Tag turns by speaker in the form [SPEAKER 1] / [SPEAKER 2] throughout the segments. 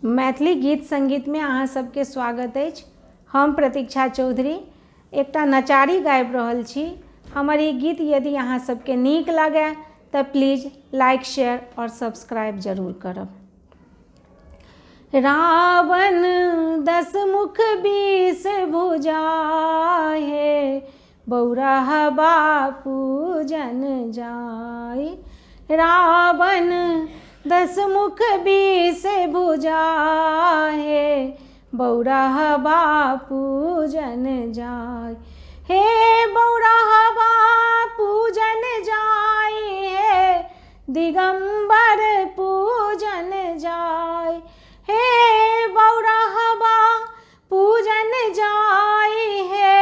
[SPEAKER 1] मैथिली गीत संगीत में अहाँ सबके स्वागत अछि। हम प्रतीक्षा चौधरी एकटा नचारी गाबि रहल छी। हमर ई गीत यदि अहाँ सबके नीक लागय तऽ प्लीज लाइक शेयर और सब्सक्राइब जरूर करब। रावण 10 मुख 20 भुजा हे बौरहबा पूजन जाय। रावण 10 मुख 20 भुजा हे बौरहबा पूजन जाय। हे बौरहबा पूजन जाय हे दिगंबर पूजन जाय। हे बौरहबा पूजन जाय हे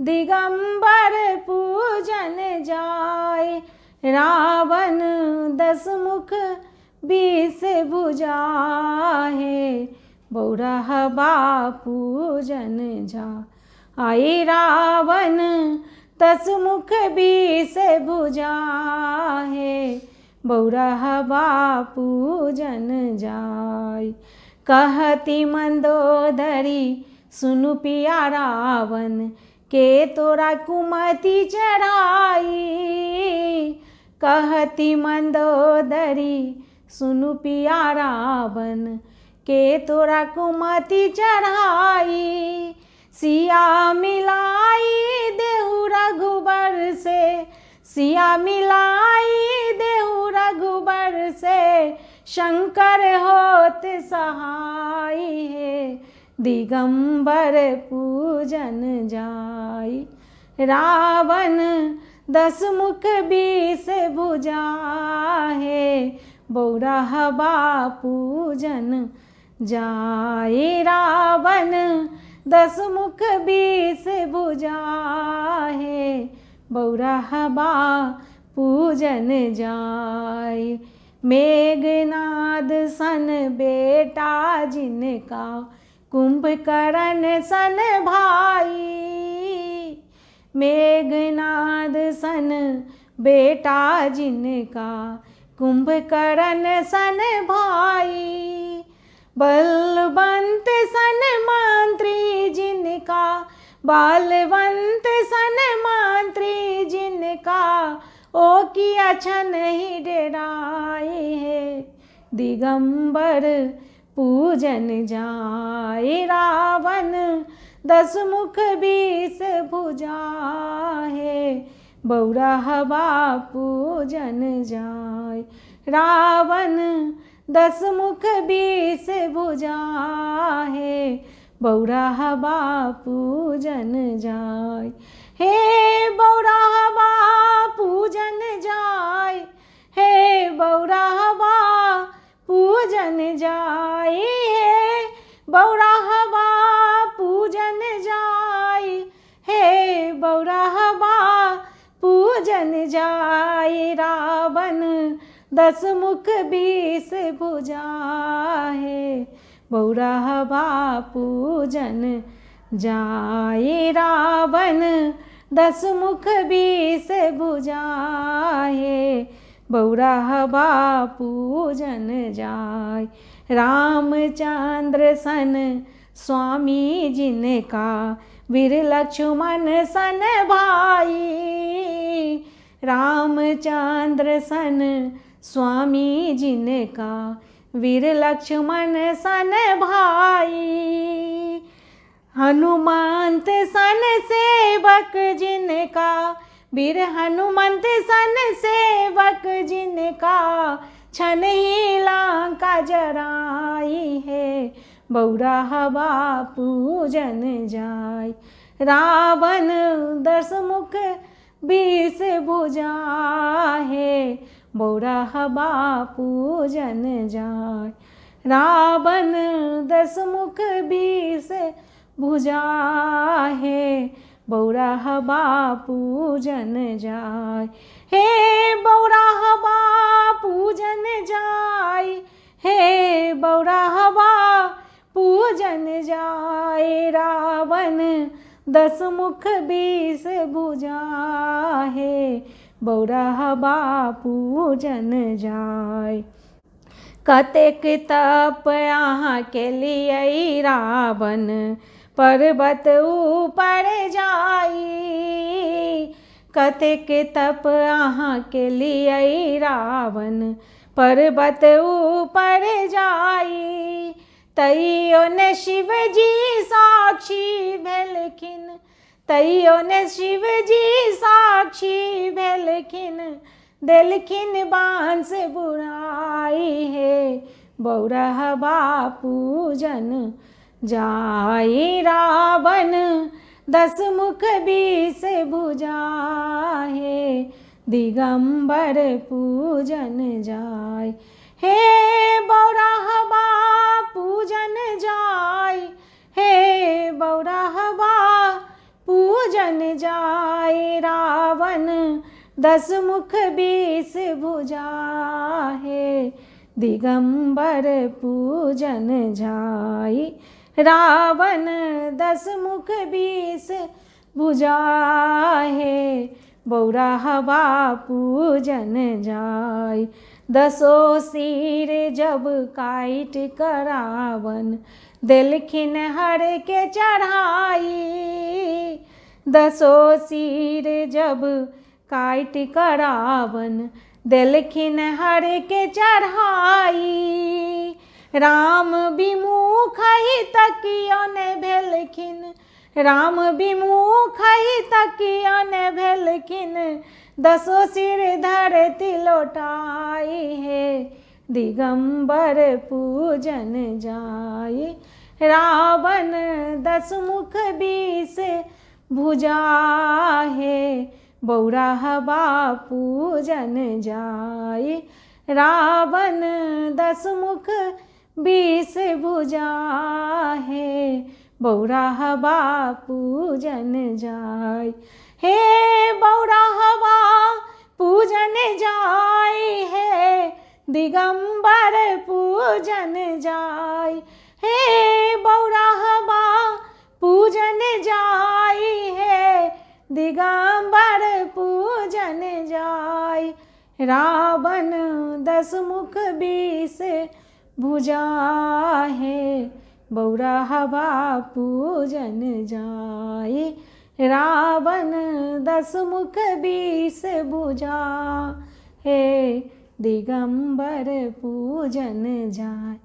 [SPEAKER 1] दिगंबर पूजन जाय। रावण 10 मुख 20 भुजा हे बौरहबा पूजन जाय। आय रावण 10 मुख 20 भुजा हे बौरहबा पूजन जाय। कहती मंदोदरी सुनु पिया रावण के तोरा कुमति चढ़ाई। कहती मंदोदरी सुनु पिया रावण के तोरा कुमति चढ़ाई। सिया मिलाई देहु रघुबर से, सिया मिलाई देहु रघुबर से शंकर होत सहाय हे दिगंबर पूजन जाय। रावण 10 मुख 20 भुजा हे बौरहबा पूजन जाय। रावण 10 मुख 20 भुजा हे बौरहबा पूजन जाय। मेघनाद सन बेटा जिनका कुंभकर्ण सन भाई। मेघनाद सन बेटा जिनका कुंभकर्ण सन भाई। बलवंत सन मंत्री जिनका, बलवंत सन मंत्री जिनका ओ किया छन ही डेराए हे दिगंबर पूजन जाय। रावण 10 मुख 20 भुजा हे बौरहबा पूजन जाय। रावण 10 मुख 20 भुजा हे बौरहबा पूजन जाय। हे बौरहबा पूजन जाय, हे बौरहबा पूजन जाय, हे बौरहबा पूजन जाय, हे बौरहबा पूजन जाय। रावण 10 मुख 20 भुजा हे बौरहबा पूजन जाय। रावण 10 मुख 20 भुजा हे बौरहबा पूजन जाय। रामचंद्र सन स्वामी जिनका वीर लक्ष्मण सन भाई। रामचंद्र सन स्वामी जिनका वीर लक्ष्मण सन भाई। हनुमंत सन सेवक जिनका, वीर हनुमंत सन सेवक जिनका छन ही लंका जराई हे बौरहबा पूजन जाय। रावण 10 मुख 20 भुजा हे बौरहबा पूजन जाय। रावण 10 मुख 20 भुजा हे बौरहबा पूजन जाय। हे बौरहबा पूजन जाय, हे बौरहबा पूजन जाय। रावण 10 मुख 20 भुजा हे बौरहबा पूजन जाय। कतेक तप अहाँके लिए रावण पर्वत ऊपर जाई। कतेक तप अहाँके लिए रावण पर्वत ऊपर जाई। तैयो ने शिवजी साक्षी भेलखिन, तैयो ने शिवजी साक्षी भेलखिन, देलखिन बांस बुराई हे बौरहबा पूजन जाई। रावण 10 मुख 20 भुजा हे दिगंबर पूजन जाय। हे बौरहबा पूजन जाय, हे बौरहबा पूजन जाय। रावण 10 मुख 20 भुजा हे दिगंबर पूजन जाय। रावण 10 मुख 20 भुजा हे बौरहबा पूजन जाय। 10 सिर जब काट कर रावण देलखिन हर के चढ़ाई। 10 सिर जब काट कर रावण देलखिन हर के चढ़ाई। राम विमुख ही तकियन भेलखिन, राम विमुख ही तकियन भेलखिन, 10 सिर धरती लौटाई हे दिगंबर पूजन जाय। रावण 10 मुख 20 भुजा हे बौरहबा पूजन जाय। रावण 10 मुख 20 भुजा हे बौरहबा पूजन जाय। हे बौरहबा पूजन जाय, हे दिगंबर पूजन जाय। हे बौरहबा पूजन जाय, हे दिगंबर पूजन जाय। रावण 10 मुख 20 भुजा हे बौरहबा पूजन जाय। रावण 10 मुख 20 भुजा हे दिगंबर पूजन जाय।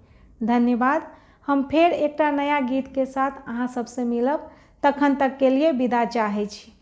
[SPEAKER 1] धन्यवाद। हम फेर एकटा नया गीत के साथ अहाँ सबसे मिलब। तखन तक के लिए विदा चाहै छी।